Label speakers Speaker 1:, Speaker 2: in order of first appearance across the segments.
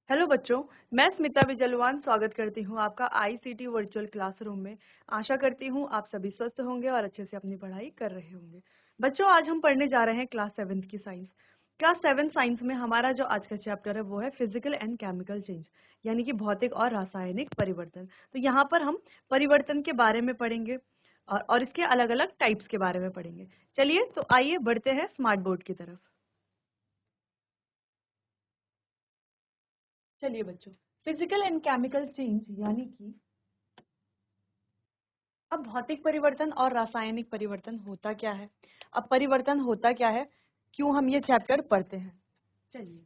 Speaker 1: Hello बच्चों, मैं स्मिता बिजलवान स्वागत करती हूँ आपका आईसीटी वर्चुअल क्लासरूम में। आशा करती हूँ आप सभी स्वस्थ होंगे और अच्छे से अपनी पढ़ाई कर रहे होंगे। बच्चों, आज हम पढ़ने जा रहे हैं क्लास 7 की साइंस। क्लास 7 साइंस में हमारा जो आज का चैप्टर है वो है फिजिकल एंड केमिकल चेंज, यानी कि भौतिक और रासायनिक परिवर्तन। तो यहाँ पर हम परिवर्तन के बारे में पढ़ेंगे और इसके अलग अलग टाइप्स के बारे में पढ़ेंगे। चलिए तो आइए बढ़ते हैं स्मार्ट बोर्ड की तरफ। चलिए बच्चों, फिजिकल एंड केमिकल चेंज यानी कि अब भौतिक परिवर्तन और रासायनिक परिवर्तन होता क्या है, अब परिवर्तन होता क्या है, क्यों हम ये चैप्टर पढ़ते हैं। चलिए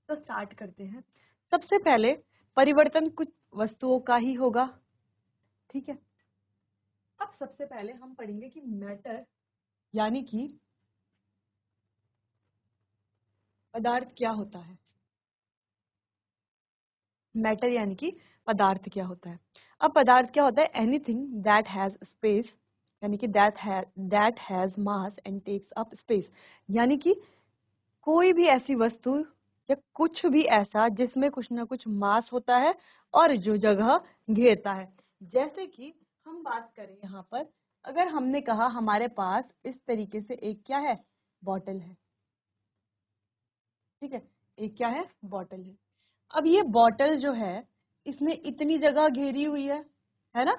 Speaker 1: तो स्टार्ट करते हैं। सबसे पहले परिवर्तन कुछ वस्तुओं का ही होगा, ठीक है। अब सबसे पहले हम पढ़ेंगे कि मैटर यानी कि पदार्थ क्या होता है। मैटर यानी कि पदार्थ क्या होता है। अब पदार्थ क्या होता है? एनीथिंग दैट हैज स्पेस, यानी कि that has mass and takes up space, यानी कि कोई भी ऐसी वस्तु या कुछ भी ऐसा जिसमें कुछ ना कुछ मास होता है और जो जगह घेरता है। जैसे कि हम बात करें यहाँ पर, अगर हमने कहा हमारे पास इस तरीके से एक क्या है, बॉटल है, ठीक है। एक क्या है, बॉटल है। अब ये बॉटल जो है इसने इतनी जगह घेरी हुई है ना,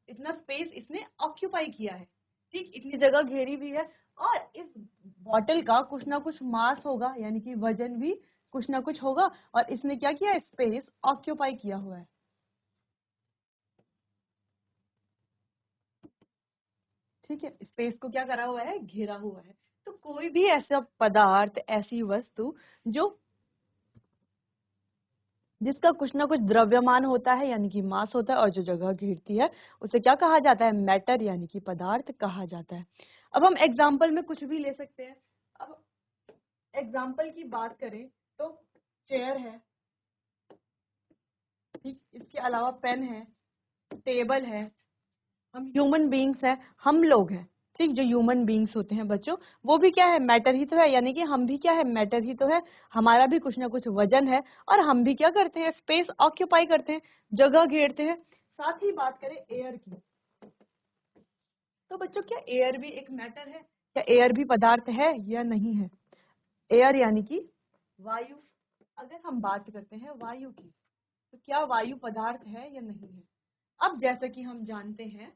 Speaker 1: इतना स्पेस इसने ऑक्यूपाई किया है, ठीक, इतनी जगह घेरी हुई है। और इस बॉटल का कुछ ना कुछ मास होगा, यानी कि वजन भी कुछ ना कुछ होगा, और इसने क्या किया, स्पेस ऑक्यूपाई किया हुआ है, ठीक है। स्पेस को क्या करा हुआ है, घेरा हुआ है। तो कोई भी ऐसा पदार्थ, ऐसी वस्तु जो जिसका कुछ ना कुछ द्रव्यमान होता है, यानी कि मास होता है, और जो जगह घेरती है उसे क्या कहा जाता है, मैटर यानी कि पदार्थ कहा जाता है। अब हम एग्जाम्पल में कुछ भी ले सकते हैं। अब एग्जाम्पल की बात करें तो चेयर है, ठीक, इसके अलावा पेन है, टेबल है, हम ह्यूमन बींग्स हैं, हम लोग हैं, ठीक। जो ह्यूमन बींग्स होते हैं बच्चों, वो भी क्या है, मैटर ही तो है, यानी कि हम भी क्या है, मैटर ही तो है। हमारा भी कुछ ना कुछ वजन है और हम भी क्या करते हैं, स्पेस ऑक्यूपाई करते हैं, जगह घेरते हैं। साथ ही बात करें एयर की, तो बच्चों क्या एयर भी एक मैटर है, क्या एयर भी पदार्थ है या नहीं है। एयर यानी कि वायु। अगर हम बात करते हैं वायु की, तो क्या वायु पदार्थ है या नहीं है। अब जैसा कि हम जानते हैं,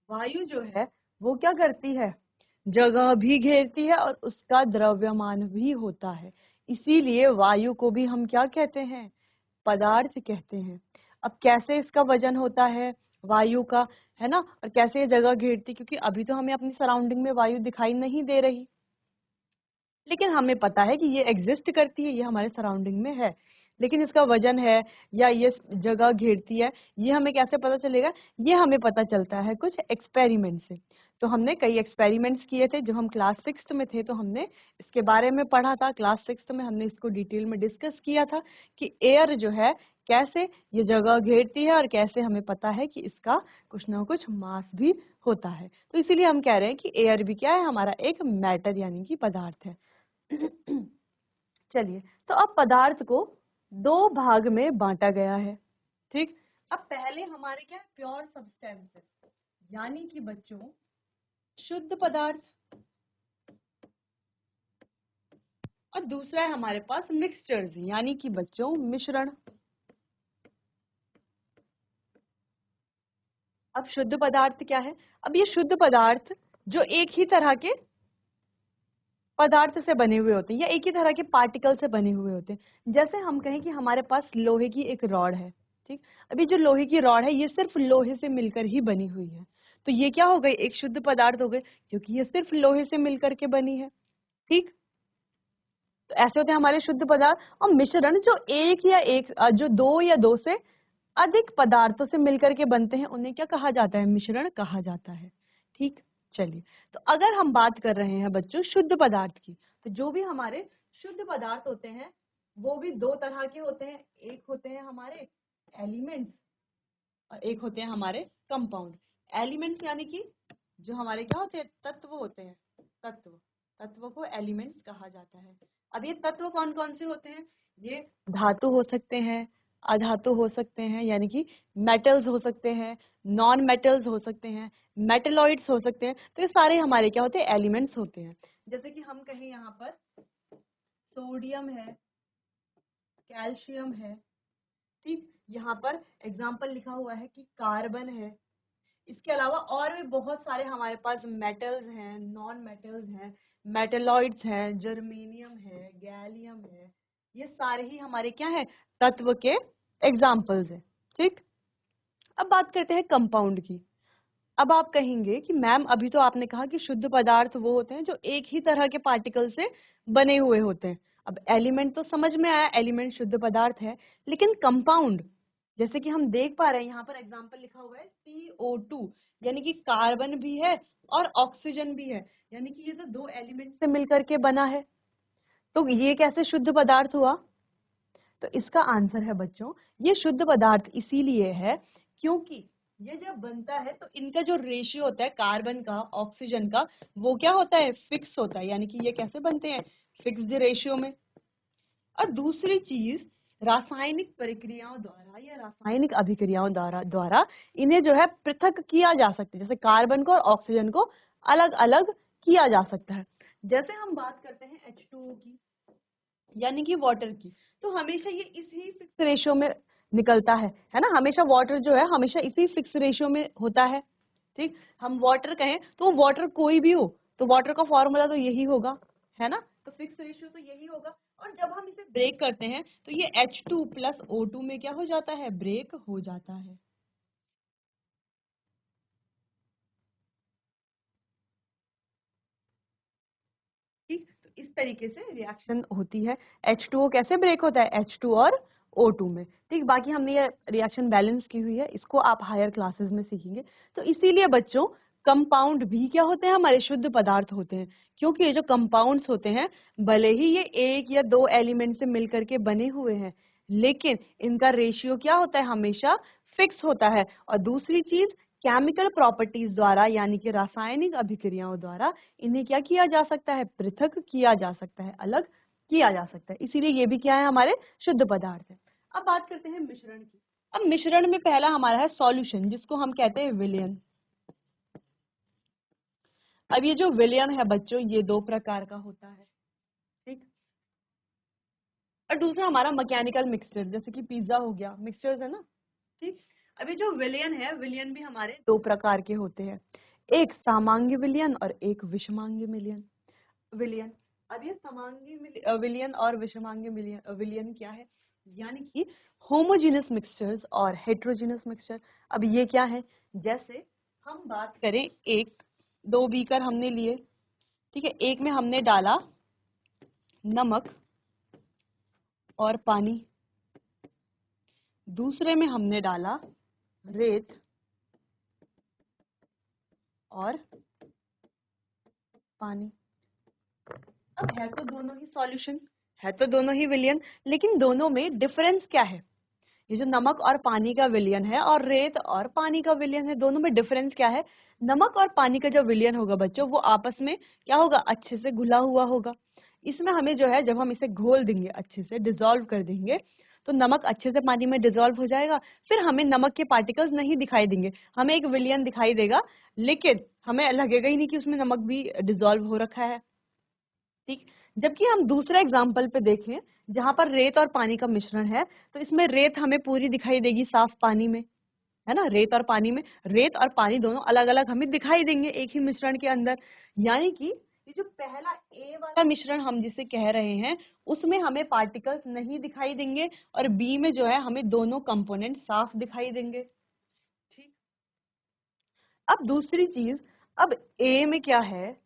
Speaker 1: वायु जो है वो क्या करती है, जगह भी घेरती है और उसका द्रव्यमान भी होता है। इसीलिए वायु को भी हम क्या कहते हैं, पदार्थ कहते हैं। अब कैसे इसका वजन होता है वायु का, है ना, और कैसे ये जगह घेरती, क्योंकि अभी तो हमें अपनी सराउंडिंग में वायु दिखाई नहीं दे रही, लेकिन हमें पता है कि ये एग्जिस्ट करती है, ये हमारे सराउंडिंग में है। लेकिन इसका वजन है या ये जगह घेरती है, ये हमें कैसे पता चलेगा, ये हमें पता चलता है कुछ एक्सपेरिमेंट से। तो हमने कई एक्सपेरिमेंट्स किए थे, जब हम क्लास 6 में थे तो हमने इसके बारे में पढ़ा था। क्लास 6 में हमने इसको डिटेल में डिस्कस किया था कि एयर जो है कैसे ये जगह घेरती है और कैसे हमें पता है कि इसका कुछ ना कुछ मास भी होता है। तो इसीलिए हम कह रहे हैं कि एयर भी क्या है, हमारा एक मैटर यानी कि पदार्थ है। चलिए, तो अब पदार्थ को दो भाग में बांटा गया है, ठीक। अब पहले हमारे क्या, प्योर सब्सटेंसेस, यानी कि बच्चों शुद्ध पदार्थ, और दूसरा है हमारे पास मिक्सचर्स, यानी कि बच्चों मिश्रण। अब शुद्ध पदार्थ क्या है, अब ये शुद्ध पदार्थ जो एक ही तरह के पदार्थ से बने हुए होते हैं या एक ही तरह के पार्टिकल से बने हुए होते हैं। जैसे हम कहें कि हमारे पास लोहे की एक रॉड है, ठीक। अभी जो लोहे की रॉड है ये सिर्फ लोहे से मिलकर ही बनी हुई है, तो ये क्या हो गई, एक शुद्ध पदार्थ हो गई, क्योंकि ये सिर्फ लोहे से मिलकर के बनी है, ठीक। तो ऐसे होते हैं हमारे शुद्ध पदार्थ। और मिश्रण जो एक या एक जो दो या दो से अधिक पदार्थों से मिलकर के बनते हैं, उन्हें क्या कहा जाता है, मिश्रण कहा जाता है, ठीक। चलिए, तो अगर हम बात कर रहे हैं बच्चों शुद्ध पदार्थ की, तो जो भी हमारे शुद्ध पदार्थ होते हैं वो भी दो तरह के होते हैं। एक होते हैं हमारे एलिमेंट्स और एक होते हैं हमारे कंपाउंड। एलिमेंट्स यानी कि जो हमारे क्या होते हैं, तत्व होते हैं, तत्व, तत्व को एलिमेंट्स कहा जाता है। अब ये तत्व कौन कौन से होते हैं, ये धातु हो सकते हैं, अधातु हो सकते हैं, यानी कि मेटल्स हो सकते हैं, नॉन मेटल्स हो सकते हैं, मेटेलॉइड्स हो सकते हैं। तो ये सारे हमारे क्या होते हैं, एलिमेंट्स होते हैं। जैसे कि हम कहें यहाँ पर सोडियम है, कैल्शियम है, ठीक। यहाँ पर एग्जाम्पल लिखा हुआ है कि कार्बन है। इसके अलावा और भी बहुत सारे हमारे पास मेटल्स हैं, नॉन मेटल्स हैं, मेटेलॉइड्स हैं, जर्मेनियम है, गैलियम है। ये सारे ही हमारे क्या है, तत्व के एग्जाम्पल्स हैं, ठीक। अब बात करते हैं कंपाउंड की। अब आप कहेंगे कि मैम अभी तो आपने कहा कि शुद्ध पदार्थ वो होते हैं जो एक ही तरह के पार्टिकल से बने हुए होते हैं। अब एलिमेंट तो समझ में आया, एलिमेंट शुद्ध पदार्थ है, लेकिन कंपाउंड, जैसे कि हम देख पा रहे हैं यहाँ पर एग्जांपल लिखा हुआ है CO2, यानी कि कार्बन भी है और ऑक्सीजन भी है, यानी कि ये तो दो एलिमेंट से मिलकर के बना है। तो ये कैसे शुद्ध पदार्थ हुआ? तो इसका आंसर है बच्चों, ये शुद्ध पदार्थ इसीलिए है क्योंकि ये जब बनता है तो इनका जो रेशियो होता है कार्बन का ऑक्सीजन का, वो क्या होता है, फिक्स होता है, यानी कि ये कैसे बनते हैं, फिक्स्ड रेशियो में। और दूसरी चीज, रासायनिक प्रक्रियाओं द्वारा या रासायनिक अभिक्रियाओं द्वारा इन्हें जो है पृथक किया जा सकता है, जैसे कार्बन को और ऑक्सीजन को अलग अलग किया जा सकता है। जैसे हम बात करते हैं H2O की, यानी कि वाटर की, तो हमेशा ये इसी फिक्स रेशियो में निकलता है ना, हमेशा वाटर जो है हमेशा इसी फिक्स रेशियो में होता है, ठीक। हम वाटर कहें तो वाटर कोई भी हो तो वाटर का फॉर्मूला तो यही होगा, है ना, तो फिक्स रेशियो तो यही होगा। और जब हम इसे ब्रेक करते हैं तो ये H2 प्लस O2 में क्या हो जाता है, ब्रेक हो जाता है, ठीक। तो इस तरीके से रिएक्शन होती है। H2O कैसे ब्रेक होता है, H2 और O2 में, ठीक। बाकी हमने ये रिएक्शन बैलेंस की हुई है, इसको आप हायर क्लासेस में सीखेंगे। तो इसीलिए बच्चों कंपाउंड भी क्या होते हैं, हमारे शुद्ध पदार्थ होते हैं, क्योंकि ये जो कंपाउंड्स होते हैं भले ही ये एक या दो एलिमेंट से मिलकर के बने हुए हैं, लेकिन इनका रेशियो क्या होता है, हमेशा फिक्स होता है। और दूसरी चीज, केमिकल प्रॉपर्टीज द्वारा यानी कि रासायनिक अभिक्रियाओं द्वारा इन्हें क्या किया जा सकता है, पृथक किया जा सकता है, अलग किया जा सकता है, इसीलिए ये भी क्या है, हमारे शुद्ध पदार्थ है। अब बात करते हैं मिश्रण की। अब मिश्रण में पहला हमारा है सॉल्यूशन, जिसको हम कहते हैं विलयन। अब ये जो विलयन है बच्चों, ये दो प्रकार का होता है, ठीक। और दूसरा हमारा मैकेनिकल मिक्सचर, जैसे कि पिज्जा हो गया, मिक्सचर्स है ना, ठीक। अभी जो विलयन है, विलयन भी हमारे दो प्रकार के होते हैं, एक समांगी विलयन और एक विषमांगी विलयन विलयन। अब ये समांगी विलयन और विषमांगी विलयन क्या है, यानी कि होमोजेनस मिक्सचर्स और हेट्रोजेनस मिक्सचर। अब ये क्या है, जैसे हम बात करें, एक दो बीकर हमने लिए, ठीक है, एक में हमने डाला नमक और पानी, दूसरे में हमने डाला रेत और पानी। अब है तो दोनों ही सॉल्यूशन, है तो दोनों ही विलयन, लेकिन दोनों में डिफरेंस क्या है, ये जो नमक और पानी का विलयन है और रेत और पानी का विलयन है, दोनों में डिफरेंस क्या है। नमक और पानी का जो विलयन होगा बच्चों, वो आपस में क्या होगा, अच्छे से घुला हुआ होगा। इसमें हमें जो है, जब हम इसे घोल देंगे, अच्छे से डिसॉल्व कर देंगे, तो नमक अच्छे से पानी में डिसॉल्व हो जाएगा, फिर हमें नमक के पार्टिकल्स नहीं दिखाई देंगे, हमें एक विलयन दिखाई देगा, लेकिन हमें लगेगा ही नहीं कि उसमें नमक भी डिसॉल्व हो रखा है, ठीक। जबकि हम दूसरा एग्जाम्पल पे देखें, जहां पर रेत और पानी का मिश्रण है, तो इसमें रेत हमें पूरी दिखाई देगी साफ पानी में, है ना, रेत और पानी में, रेत और पानी दोनों अलग अलग हमें दिखाई देंगे एक ही मिश्रण के अंदर। यानी कि ये जो पहला ए वाला मिश्रण हम जिसे कह रहे हैं, उसमें हमें पार्टिकल्स नहीं दिखाई देंगे, और बी में जो है हमें दोनों कंपोनेंट साफ दिखाई देंगे, ठीक। अब दूसरी चीज, अब ए में क्या है,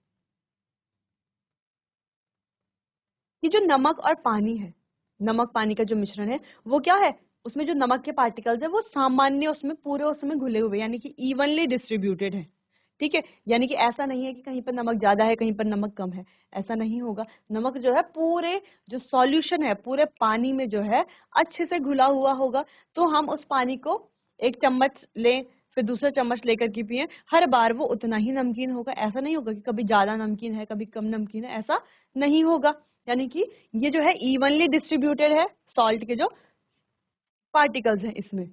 Speaker 1: कि जो नमक और पानी है, नमक पानी का जो मिश्रण है, वो क्या है, उसमें जो नमक के पार्टिकल्स है वो सामान्य, उसमें पूरे उसमें घुले हुए, यानी कि इवनली डिस्ट्रीब्यूटेड है, ठीक है। यानी कि ऐसा नहीं है कि कहीं पर नमक ज्यादा है, कहीं पर नमक कम है, ऐसा नहीं होगा। नमक जो है पूरे जो सॉल्यूशन है, पूरे पानी में जो है अच्छे से घुला हुआ होगा। तो हम उस पानी को एक चम्मच लें, फिर दूसरा चम्मच लेकर के पिए, हर बार वो उतना ही नमकीन होगा, ऐसा नहीं होगा कि कभी ज्यादा नमकीन है कभी कम नमकीन है, ऐसा नहीं होगा। यानी कि ये जो है इवनली डिस्ट्रीब्यूटेड है, सॉल्ट के जो पार्टिकल्स हैं इसमें।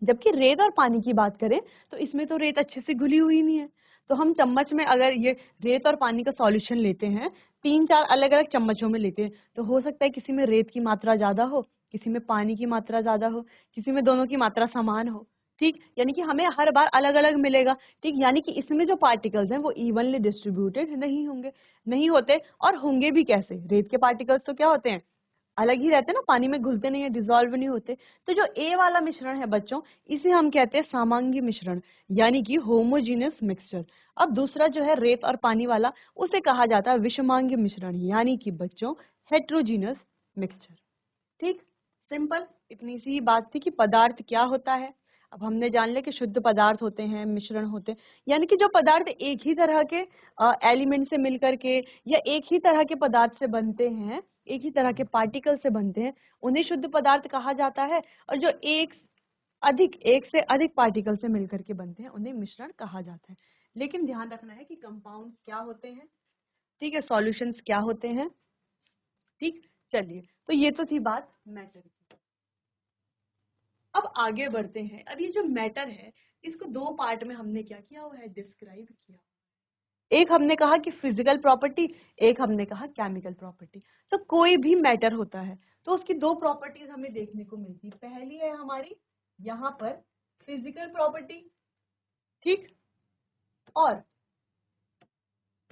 Speaker 1: जबकि रेत और पानी की बात करें तो इसमें तो रेत अच्छे से घुली हुई नहीं है, तो हम चम्मच में अगर ये रेत और पानी का सॉल्यूशन लेते हैं, 3-4 अलग अलग चम्मचों में लेते हैं, तो हो सकता है किसी में रेत की मात्रा ज्यादा हो, किसी में पानी की मात्रा ज्यादा हो, किसी में दोनों की मात्रा समान हो। ठीक, यानी कि हमें हर बार अलग अलग मिलेगा। ठीक, यानी कि इसमें जो पार्टिकल्स हैं वो इवनली डिस्ट्रीब्यूटेड नहीं होंगे, नहीं होते। और होंगे भी कैसे, रेत के पार्टिकल्स तो क्या होते हैं, अलग ही रहते हैं ना, पानी में घुलते नहीं है, डिसॉल्व नहीं होते। तो जो ए वाला मिश्रण है बच्चों, इसे हम कहते हैं सामांगी मिश्रण, यानी कि होमोजीनियस मिक्सचर। अब दूसरा जो है रेत और पानी वाला, उसे कहा जाता है विषमांगी मिश्रण, यानी कि बच्चों हेट्रोजीनियस मिक्सचर। ठीक, सिंपल, इतनी सी ही बात थी कि पदार्थ क्या होता है। अब हमने जान लिया कि शुद्ध पदार्थ होते हैं, मिश्रण होते हैं, यानी कि जो पदार्थ एक ही तरह के एलिमेंट से मिलकर के या एक ही तरह के पदार्थ से बनते हैं, एक ही तरह के पार्टिकल से बनते हैं, उन्हें शुद्ध पदार्थ कहा जाता है। और जो एक से अधिक पार्टिकल से मिलकर के बनते हैं, उन्हें मिश्रण कहा जाता है। लेकिन ध्यान रखना है कि कंपाउंड क्या होते हैं, ठीक है, सॉल्यूशंस क्या होते हैं। ठीक, चलिए, तो ये तो थी बात मैटर की। अब आगे बढ़ते हैं। अब ये जो मैटर है, इसको दो पार्ट में हमने क्या किया हुआ है, डिस्क्राइब किया। एक हमने कहा कि फिजिकल प्रॉपर्टी, एक हमने कहा केमिकल प्रॉपर्टी। तो कोई भी मैटर होता है तो उसकी दो प्रॉपर्टीज हमें देखने को मिलती। पहली है हमारी यहाँ पर फिजिकल प्रॉपर्टी, ठीक, और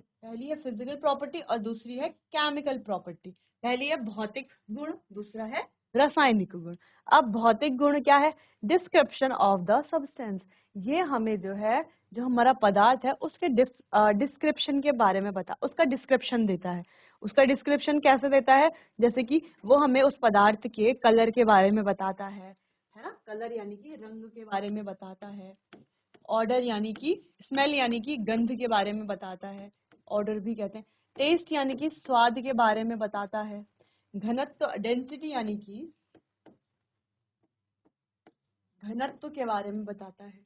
Speaker 1: पहली है फिजिकल प्रॉपर्टी और दूसरी है केमिकल प्रॉपर्टी। पहली है भौतिक गुण, दूसरा है रासायनिक गुण। अब भौतिक गुण क्या है, डिस्क्रिप्शन ऑफ द सब्सटेंस। ये हमें जो है, जो हमारा पदार्थ है उसके डिस्क्रिप्शन के बारे में उसका डिस्क्रिप्शन देता है। उसका डिस्क्रिप्शन कैसे देता है, जैसे कि वो हमें उस पदार्थ के कलर के बारे में बताता है ना, कलर यानी कि रंग के बारे में बताता है। ऑर्डर यानी कि स्मेल, यानी कि गंध के बारे में बताता है, ऑर्डर भी कहते हैं। टेस्ट यानी कि स्वाद के बारे में बताता है। घनत्व, डेंसिटी यानी कि घनत्व के बारे में बताता है।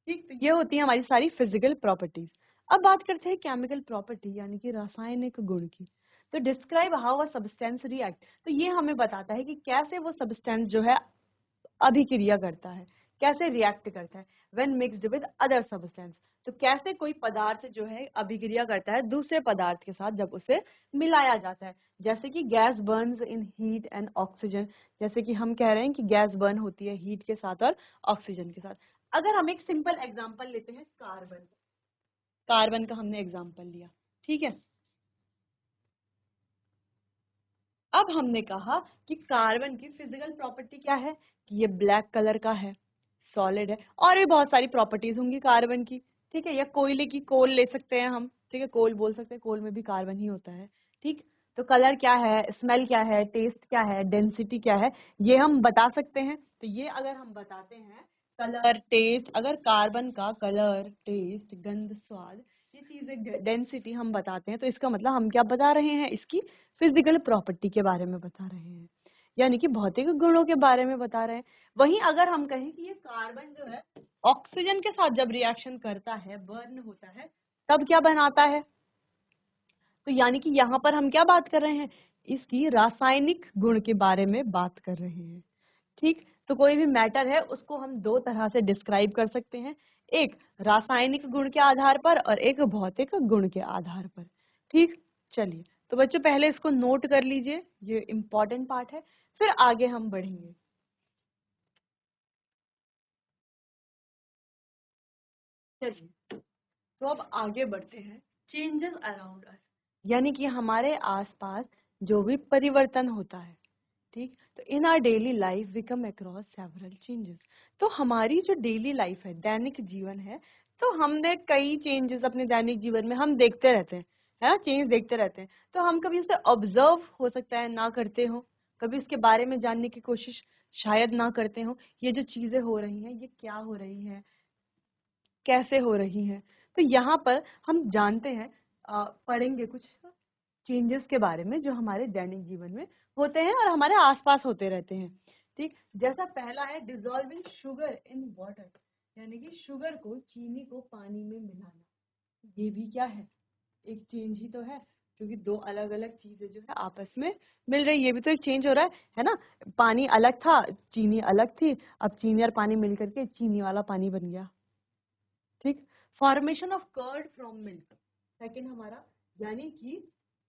Speaker 1: ठीक, तो ये होती है हमारी सारी फिजिकल प्रॉपर्टीज। अब बात करते हैं केमिकल प्रॉपर्टी यानी कि रासायनिक गुण की। तो describe how a substance react, तो ये हमें बताता है कि कैसे वो सब्सटेंस जो है अभिक्रिया करता है, कैसे रिएक्ट करता है when mixed with other substance. तो कैसे कोई पदार्थ जो है अभिक्रिया करता है दूसरे पदार्थ के साथ जब उसे मिलाया जाता है। जैसे कि gas Burns in heat and oxygen, जैसे कि हम कह रहे हैं कि गैस बर्न होती है हीट के साथ और ऑक्सीजन के साथ। अगर हम एक सिंपल एग्जांपल लेते हैं, कार्बन, कार्बन का हमने एग्जांपल लिया, ठीक है। अब हमने कहा कि कार्बन की फिजिकल प्रॉपर्टी क्या है, कि ये ब्लैक कलर का है, सॉलिड है, और भी बहुत सारी प्रॉपर्टीज होंगी कार्बन की। ठीक है, या कोयले की, कोल ले सकते हैं हम, ठीक है, कोल बोल सकते हैं, कोल में भी कार्बन ही होता है। ठीक, तो कलर क्या है, स्मेल क्या है, टेस्ट क्या है, डेंसिटी क्या है, ये हम बता सकते हैं। तो ये अगर हम बताते हैं कलर, टेस्ट, अगर कार्बन का कलर, टेस्ट, गंध, स्वाद, ये चीजें, डेंसिटी हम बताते हैं, तो इसका मतलब हम क्या बता रहे हैं, इसकी फिजिकल प्रॉपर्टी के बारे में बता रहे हैं, यानी कि भौतिक गुणों के बारे में बता रहे हैं। वहीं अगर हम कहें कि ये कार्बन जो है ऑक्सीजन के साथ जब रिएक्शन करता है, बर्न होता है, तब क्या बनाता है, तो यानी कि यहाँ पर हम क्या बात कर रहे हैं, इसकी रासायनिक गुण के बारे में बात कर रहे हैं। ठीक, तो कोई भी मैटर है उसको हम दो तरह से डिस्क्राइब कर सकते हैं, एक रासायनिक गुण के आधार पर और एक भौतिक गुण के आधार पर। ठीक, चलिए, तो बच्चों पहले इसको नोट कर लीजिए, ये इम्पोर्टेंट पार्ट है, फिर आगे हम बढ़ेंगे। चलिए, तो अब आगे बढ़ते हैं। चेंजेस अराउंड अस, यानी कि हमारे आसपास जो भी परिवर्तन होता है। ठीक, तो in our daily life we come across several changes. तो हमारी जो डेली लाइफ है, दैनिक जीवन है, तो हमने कई चेंजेस अपने दैनिक जीवन में हम देखते रहते हैं, है ना, चेंज देखते रहते हैं। तो हम कभी उसे ऑब्जर्व हो सकता है ना करते हो, कभी उसके बारे में जानने की कोशिश शायद ना करते हो, ये जो चीजें हो रही हैं ये क्या हो रही हैं, कैसे हो रही हैं। तो यहाँ पर हम जानते हैं, पढ़ेंगे कुछ चेंजेस के बारे में जो हमारे दैनिक जीवन में होते हैं और हमारे आसपास होते रहते हैं। ठीक, जैसा पहला है डिजॉल्विंग शुगर इन वाटर, यानी कि शुगर को, चीनी को पानी में मिलाना। ये भी क्या है, एक चेंज ही तो है क्योंकि दो अलग अलग चीजें जो है आपस में मिल रही, ये भी तो एक चेंज हो रहा है ना। पानी अलग था, चीनी अलग थी, अब चीनी और पानी मिल करके चीनी वाला पानी बन गया। ठीक। Formation of curd from milk, second हमारा, यानी कि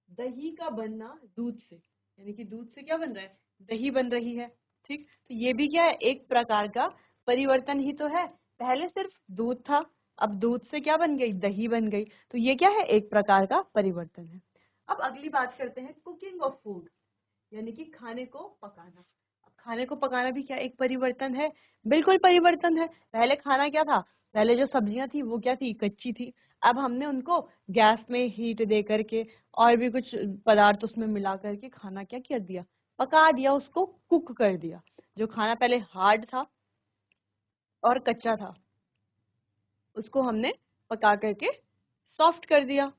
Speaker 1: दही का बनना दूध से, यानी कि दूध से क्या बन रहा है, दही बन रही है। ठीक, तो ये भी क्या है, एक प्रकार का परिवर्तन ही तो है। पहले सिर्फ दूध था, अब दूध से क्या बन गई, दही बन गई, तो ये क्या है, एक प्रकार का परिवर्तन है। अब अगली बात करते हैं कुकिंग ऑफ फूड, यानी कि खाने को पकाना। अब खाने को पकाना भी क्या एक परिवर्तन है, बिल्कुल परिवर्तन है। पहले खाना क्या था, पहले जो सब्जियां थी वो क्या थी, कच्ची थी। अब हमने उनको गैस में हीट दे करके और भी कुछ पदार्थ उसमें मिला करके खाना क्या कर दिया, पका दिया, उसको कुक कर दिया। जो खाना पहले हार्ड था और कच्चा था, उसको हमने पका करके सॉफ्ट कर दिया।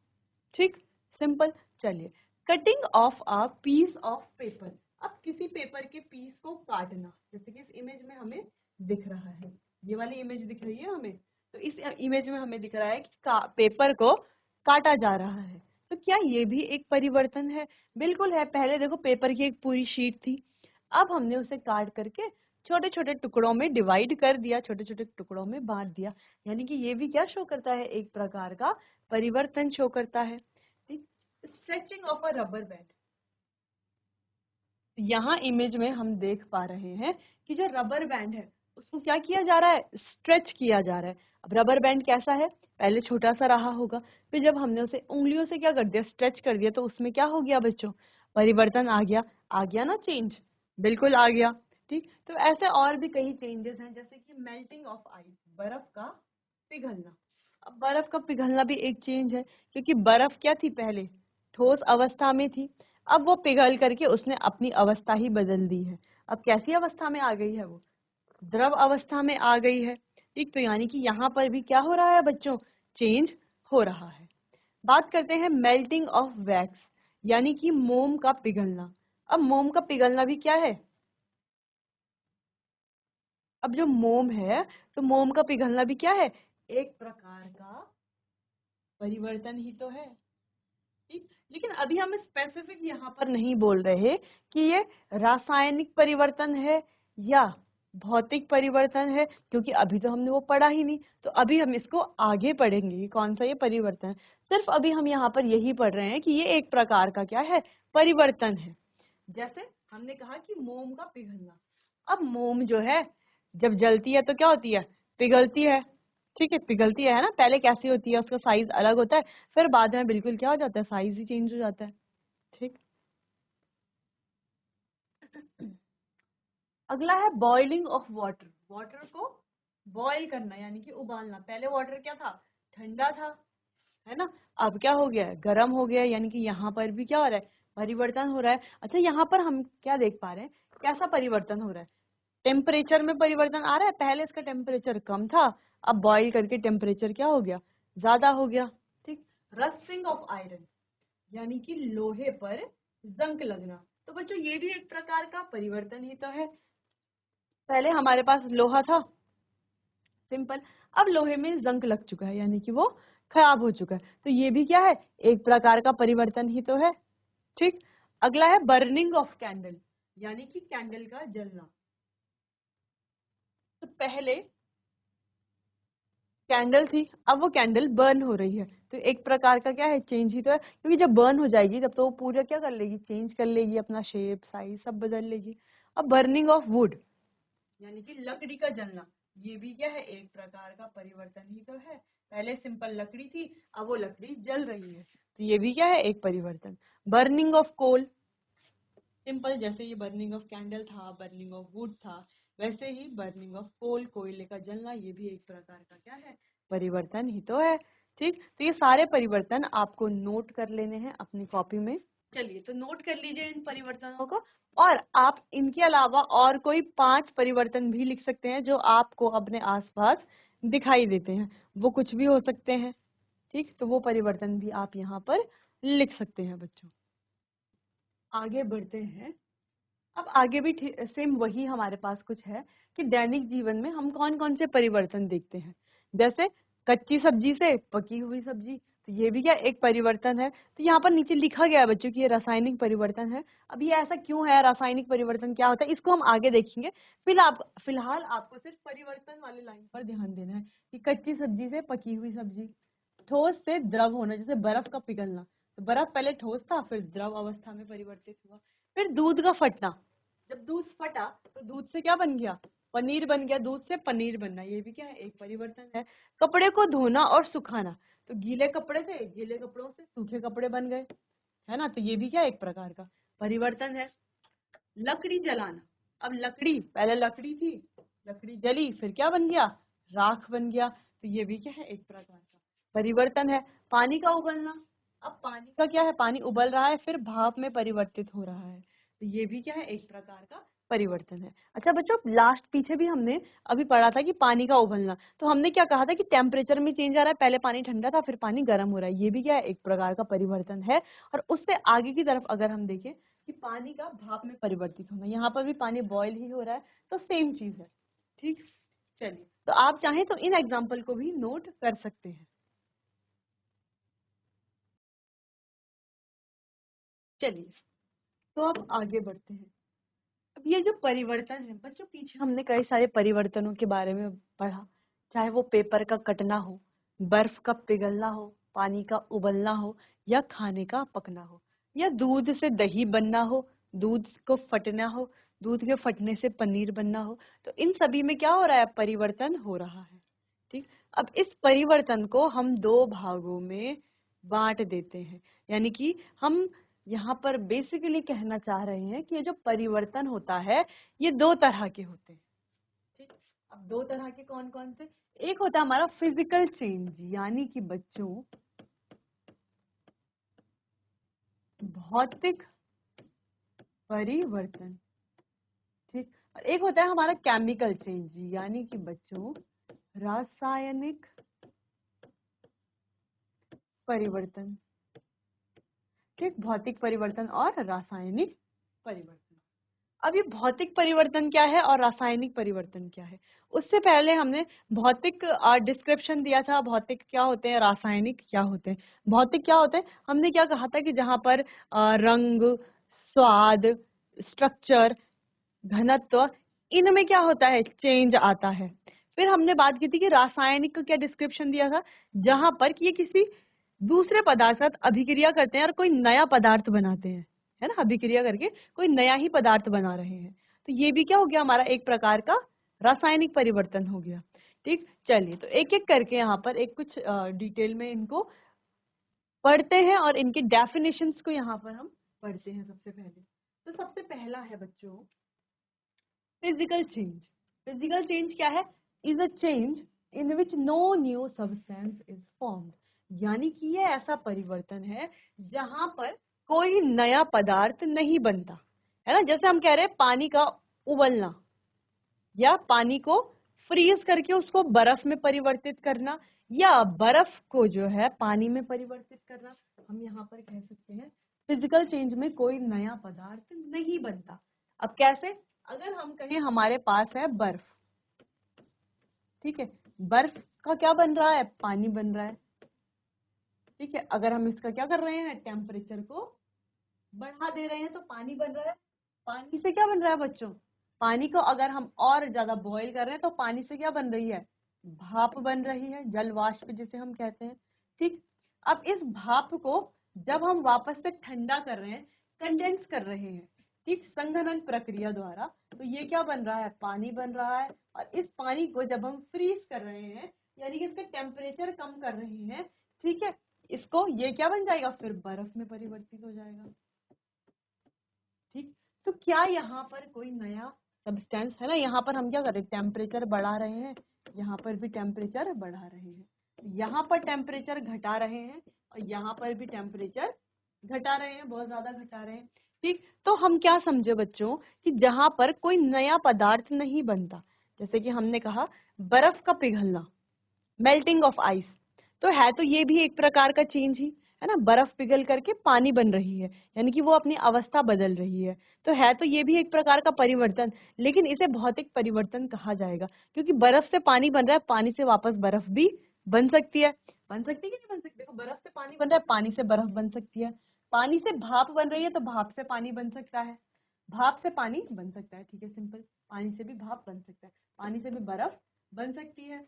Speaker 1: ठीक, सिंपल। चलिए, cutting of a piece of paper. अब किसी पेपर के पीस को काटना, जैसे कि इस इमेज में हमें दिख रहा है, ये वाली इमेज दिख रही है हमें, तो इस इमेज में हमें दिख रहा है कि पेपर को काटा जा रहा है। तो क्या ये भी एक परिवर्तन है, बिल्कुल है। पहले देखो पेपर की एक पूरी शीट थी, अब हमने उसे काट करके छोटे छोटे टुकड़ों में डिवाइड कर दिया, छोटे छोटे टुकड़ों में बांट दिया, यानी कि ये भी क्या शो करता है, एक प्रकार का परिवर्तन शो करता है। Stretching of a rubber band, यहाँ इमेज में हम देख पा रहे हैं कि जो रबर बैंड है उसको क्या किया जा रहा है, स्ट्रेच किया जा रहा है। अब रबर बैंड कैसा है, पहले छोटा सा रहा होगा, फिर जब हमने उसे उंगलियों से क्या कर दिया, स्ट्रेच कर दिया, तो उसमें क्या हो गया बच्चों, परिवर्तन आ गया ना, चेंज, बिल्कुल आ गया। ठीक, तो ऐसे और भी कई चेंजेस हैं, जैसे कि मेल्टिंग ऑफ आइस, बर्फ का पिघलना। अब बर्फ का पिघलना भी एक चेंज है, क्योंकि बर्फ क्या थी, पहले ठोस अवस्था में थी, अब वो पिघल करके उसने अपनी अवस्था ही बदल दी है। अब कैसी अवस्था में आ गई है वो, द्रव अवस्था में आ गई है। ठीक, तो यानी कि यहाँ पर भी क्या हो रहा है बच्चों, चेंज हो रहा है। बात करते हैं मेल्टिंग ऑफ वैक्स, यानी कि मोम का पिघलना। अब मोम का पिघलना भी क्या है, अब जो मोम है, तो मोम का पिघलना भी क्या है, एक प्रकार का परिवर्तन ही तो है। ठीक, लेकिन अभी हम स्पेसिफिक यहाँ पर नहीं बोल रहे कि ये रासायनिक परिवर्तन है या भौतिक परिवर्तन है, क्योंकि अभी तो हमने वो पढ़ा ही नहीं, तो अभी हम इसको आगे पढ़ेंगे कि कौन सा ये परिवर्तन है। सिर्फ अभी हम यहाँ पर यही पढ़ रहे हैं कि ये एक प्रकार का क्या है, परिवर्तन है। जैसे हमने कहा कि मोम का पिघलना, अब मोम जो है जब जलती है तो क्या होती है, पिघलती है। ठीक है, पिघलती है ना, पहले कैसी होती है, उसका साइज अलग होता है, फिर बाद में बिल्कुल क्या हो जाता है, साइज ही चेंज हो जाता है। ठीक, अगला है बॉइलिंग ऑफ वाटर, वाटर को बॉईल करना, यानी कि उबालना। पहले वाटर क्या था, ठंडा था, है ना, अब क्या हो गया है, गर्म हो गया है, यानी कि यहाँ पर भी क्या हो रहा है, परिवर्तन हो रहा है। अच्छा, यहाँ पर हम क्या देख पा रहे हैं, कैसा परिवर्तन हो रहा है, टेम्परेचर में परिवर्तन आ रहा है। पहले इसका टेम्परेचर कम था, अब बॉईल करके टेम्परेचर क्या हो गया, ज्यादा हो गया। ठीक, रस्टिंग ऑफ आयरन, यानी कि लोहे पर जंग लगना। तो बच्चों ये भी एक प्रकार का परिवर्तन ही तो है। पहले हमारे पास लोहा था, सिंपल, अब लोहे में जंग लग चुका है, यानी कि वो खराब हो चुका है, तो ये भी क्या है, एक प्रकार का परिवर्तन ही तो है। ठीक, अगला है बर्निंग ऑफ कैंडल, यानी कि कैंडल का जलना। तो पहले कैंडल थी, अब वो कैंडल बर्न हो रही है, तो एक प्रकार का क्या है, चेंज ही तो है, क्योंकि जब बर्न हो जाएगी तब तो वो पूरा क्या कर लेगी, चेंज कर लेगी, अपना शेप साइज सब बदल लेगी। अब बर्निंग ऑफ वुड, यानी कि लकड़ी का जलना, ये भी क्या है, एक प्रकार का परिवर्तन ही तो है। पहले सिंपल लकड़ी थी, अब वो लकड़ी जल रही है, तो ये भी क्या है, एक परिवर्तन। बर्निंग ऑफ कोल, सिंपल, जैसे ये बर्निंग ऑफ कैंडल था, बर्निंग ऑफ वुड था, वैसे ही बर्निंग ऑफ कोल, कोयले का जलना, ये भी एक प्रकार का क्या है, परिवर्तन ही तो है। ठीक, तो ये सारे परिवर्तन आपको नोट कर लेने हैं अपनी कॉपी में। चलिए, तो नोट कर लीजिए इन परिवर्तनों को, और आप इनके अलावा और कोई 5 परिवर्तन भी लिख सकते हैं जो आपको अपने आसपास दिखाई देते हैं, वो कुछ भी हो सकते हैं। ठीक, तो वो परिवर्तन भी आप यहाँ पर लिख सकते हैं बच्चों। आगे बढ़ते हैं। अब आगे भी सेम वही हमारे पास कुछ है कि दैनिक जीवन में हम कौन कौन से परिवर्तन देखते हैं। जैसे कच्ची सब्जी से पकी हुई सब्जी, तो ये भी क्या एक परिवर्तन है। तो यहाँ पर नीचे लिखा गया है बच्चों कि ये रासायनिक परिवर्तन है। अब ये ऐसा क्यों है, रासायनिक परिवर्तन क्या होता है, इसको हम आगे देखेंगे। फिलहाल आपको सिर्फ परिवर्तन वाले लाइन पर ध्यान देना है कि कच्ची सब्जी से पकी हुई सब्जी, ठोस से द्रव होना, जैसे बर्फ का पिघलना, तो बर्फ पहले ठोस था फिर द्रव अवस्था में परिवर्तित हुआ। फिर दूध का फटना, जब दूध फटा तो दूध से क्या बन गया, पनीर बन गया, दूध से पनीर बनना, ये भी क्या है एक परिवर्तन है। कपड़े को धोना और सुखाना, तो गीले कपड़े से, गीले कपड़ों से सूखे कपड़े बन गए, है ना, तो ये भी क्या एक प्रकार का परिवर्तन है। लकड़ी जलाना, अब लकड़ी, पहले लकड़ी थी, लकड़ी जली फिर क्या बन गया, राख बन गया, तो ये भी क्या है एक प्रकार का परिवर्तन है। पानी का उबलना, अब पानी का क्या है, पानी उबल रहा है फिर भाप में परिवर्तित हो रहा है, तो ये भी क्या है एक प्रकार का परिवर्तन है। अच्छा बच्चों, लास्ट पीछे भी हमने अभी पढ़ा था कि पानी का उबलना, तो हमने क्या कहा था कि टेम्परेचर में चेंज आ रहा है, पहले पानी ठंडा था फिर पानी गर्म हो रहा है, ये भी क्या है एक प्रकार का परिवर्तन है। और उससे आगे की तरफ अगर हम देखें कि पानी का भाप में परिवर्तित होना, यहाँ पर भी पानी बॉयल ही हो रहा है, तो सेम चीज है। ठीक, चलिए, तो आप चाहें तो इन एग्जाम्पल को भी नोट कर सकते हैं। चलिए, तो अब आगे बढ़ते हैं। अब ये जो परिवर्तन है बच्चों, पीछे हमने कई सारे परिवर्तनों के बारे में पढ़ा, चाहे वो पेपर का कटना हो, बर्फ का पिघलना हो, पानी का उबलना हो, या खाने का पकना हो, या दूध से दही बनना हो, दूध को फटना हो, दूध के फटने से पनीर बनना हो, तो इन सभी में क्या हो रहा है, परिवर्तन हो रहा है। ठीक, अब इस परिवर्तन को हम दो भागों में बांट देते हैं, यानी कि हम यहाँ पर बेसिकली कहना चाह रहे हैं कि ये जो परिवर्तन होता है ये दो तरह के होते हैं। ठीक, अब दो तरह के कौन कौन से, एक होता है हमारा फिजिकल चेंज, यानी कि बच्चों भौतिक परिवर्तन। ठीक, और एक होता है हमारा केमिकल चेंज, यानी कि बच्चों रासायनिक परिवर्तन। ठीक, भौतिक परिवर्तन और रासायनिक परिवर्तन। अब ये भौतिक परिवर्तन क्या है और रासायनिक परिवर्तन क्या है, उससे पहले हमने भौतिक डिस्क्रिप्शन दिया था, भौतिक क्या होते हैं, रासायनिक क्या होते हैं। भौतिक क्या होते हैं, हमने क्या कहा था कि जहां पर रंग, स्वाद, स्ट्रक्चर, घनत्व, इनमें क्या होता है, चेंज आता है। फिर हमने बात की थी कि रासायनिक का क्या डिस्क्रिप्शन दिया था, जहां पर कि ये किसी दूसरे पदार्थ के साथ अभिक्रिया करते हैं और कोई नया पदार्थ बनाते हैं, है ना, अभिक्रिया करके कोई नया ही पदार्थ बना रहे हैं, तो ये भी क्या हो गया हमारा एक प्रकार का रासायनिक परिवर्तन हो गया। ठीक, चलिए, तो एक एक करके यहाँ पर एक कुछ डिटेल में इनको पढ़ते हैं और इनके डेफिनेशंस को यहाँ पर हम पढ़ते हैं। सबसे पहले, तो सबसे पहला है बच्चों फिजिकल चेंज। फिजिकल चेंज क्या है, is a change in which no new substance is formed, यानी कि ये ऐसा परिवर्तन है जहां पर कोई नया पदार्थ नहीं बनता, है ना। जैसे हम कह रहे हैं पानी का उबलना, या पानी को फ्रीज करके उसको बर्फ में परिवर्तित करना, या बर्फ को जो है पानी में परिवर्तित करना, हम यहाँ पर कह सकते हैं फिजिकल चेंज में कोई नया पदार्थ नहीं बनता। अब कैसे, अगर हम कहें हमारे पास है बर्फ, ठीक है, बर्फ का क्या बन रहा है, पानी बन रहा है, ठीक है, अगर हम इसका क्या कर रहे हैं, टेम्परेचर को बढ़ा दे रहे हैं तो पानी बन रहा है। पानी से क्या बन रहा है बच्चों, पानी को अगर हम और ज्यादा बॉईल कर रहे हैं तो पानी से क्या बन रही है, भाप बन रही है, जल वाष्प जिसे हम कहते हैं। ठीक, अब इस भाप को जब हम वापस से ठंडा कर रहे हैं, कंडेंस कर रहे हैं, ठीक, संघनन प्रक्रिया द्वारा, तो ये क्या बन रहा है, पानी बन रहा है। और इस पानी को जब हम फ्रीज कर रहे हैं, यानी कि इसका टेम्परेचर कम कर रहे हैं, ठीक है, इसको ये क्या बन जाएगा, फिर बर्फ में परिवर्तित हो जाएगा। ठीक, तो क्या यहाँ पर कोई नया सब्सटेंस है ना, यहाँ पर हम क्या कर रहे हैं, टेम्परेचर बढ़ा रहे हैं, यहाँ पर भी टेम्परेचर बढ़ा रहे हैं, यहाँ पर टेम्परेचर घटा रहे हैं और यहाँ पर भी टेम्परेचर घटा रहे हैं, बहुत ज्यादा घटा रहे हैं। ठीक, तो हम क्या समझे बच्चों कि जहां पर कोई नया पदार्थ नहीं बनता, जैसे कि हमने कहा बर्फ का पिघलना, मेल्टिंग ऑफ आइस, तो है तो ये भी एक प्रकार का चेंज ही है ना, बर्फ पिघल करके पानी बन रही है, यानी कि वो अपनी अवस्था बदल रही है तो ये भी एक प्रकार का परिवर्तन, लेकिन इसे भौतिक परिवर्तन कहा जाएगा, क्योंकि बर्फ से पानी बन रहा है, पानी से वापस बर्फ भी बन सकती है। बन सकती है कि नहीं बन सकती? देखो बर्फ से पानी बन रहा है, पानी से बर्फ बन सकती है, पानी से भाप बन रही है तो भाप से पानी बन सकता है, भाप से पानी बन सकता है, ठीक है सिंपल। पानी से भी भाप बन सकता है, पानी से भी बर्फ बन सकती है,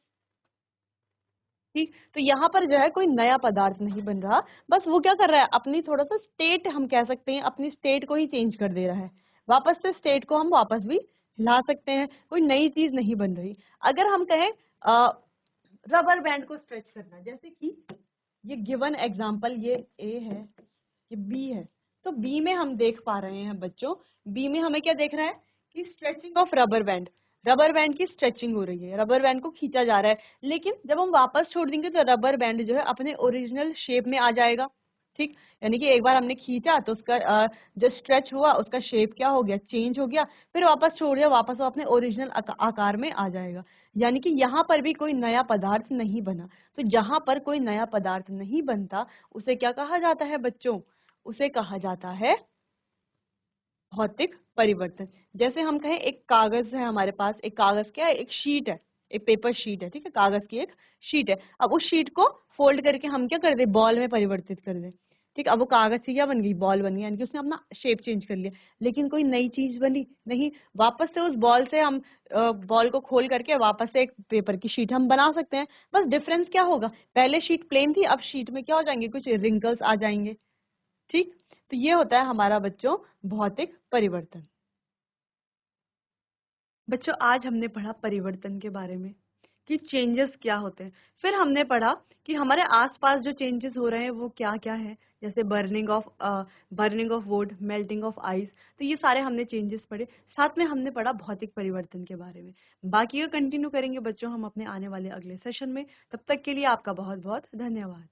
Speaker 1: ठीक। तो यहाँ पर जो है कोई नया पदार्थ नहीं बन रहा, बस वो क्या कर रहा है, अपनी थोड़ा सा स्टेट, हम कह सकते हैं अपनी स्टेट को ही चेंज कर दे रहा है, वापस से स्टेट को हम वापस भी ला सकते हैं, कोई नई चीज नहीं बन रही। अगर हम कहें रबर बैंड को स्ट्रेच करना, जैसे कि ये गिवन एग्जांपल, ये ए है, ये बी है, तो बी में हम देख पा रहे हैं बच्चों, बी में हमें क्या देख रहा है कि stretching of rubber band, rubber band की स्ट्रेचिंग हो रही है, रबर बैंड को खींचा जा रहा है, लेकिन जब हम वापस छोड़ देंगे तो रबर बैंड जो है अपने ओरिजिनल शेप में आ जाएगा, ठीक। यानी कि एक बार हमने खींचा तो उसका जो स्ट्रेच हुआ उसका शेप क्या हो गया, चेंज हो गया, फिर वापस छोड़ दिया, वापस वो अपने ओरिजिनल आकार में आ जाएगा। यानी कि यहाँ पर भी कोई नया पदार्थ नहीं बना। तो जहां पर कोई नया पदार्थ नहीं बनता उसे क्या कहा जाता है बच्चों, उसे कहा जाता है भौतिक परिवर्तन। जैसे हम कहें एक कागज है हमारे पास, एक कागज क्या है, एक शीट है, एक पेपर शीट है, ठीक है, कागज की एक शीट है। अब उस शीट को फोल्ड करके हम क्या कर दे, बॉल में परिवर्तित कर दे, ठीक। अब वो कागज की क्या बन गई, बॉल बन गई, यानी कि उसने अपना शेप चेंज कर लिया, लेकिन कोई नई चीज बनी नहीं। वापस से उस बॉल से हम बॉल को खोल करके वापस से एक पेपर की शीट हम बना सकते हैं, बस डिफरेंस क्या होगा, पहले शीट प्लेन थी, अब शीट में क्या हो जाएंगे, कुछ रिंकल्स आ जाएंगे, ठीक। तो ये होता है हमारा बच्चों भौतिक परिवर्तन। बच्चों आज हमने पढ़ा परिवर्तन के बारे में कि चेंजेस क्या होते हैं, फिर हमने पढ़ा कि हमारे आसपास जो चेंजेस हो रहे हैं वो क्या क्या है, जैसे burning of would, melting of ice, तो ये सारे हमने चेंजेस पढ़े। साथ में हमने पढ़ा भौतिक परिवर्तन के बारे में। बाकी का कंटिन्यू करेंगे बच्चों हम अपने आने वाले अगले सेशन में। तब तक के लिए आपका बहुत बहुत धन्यवाद।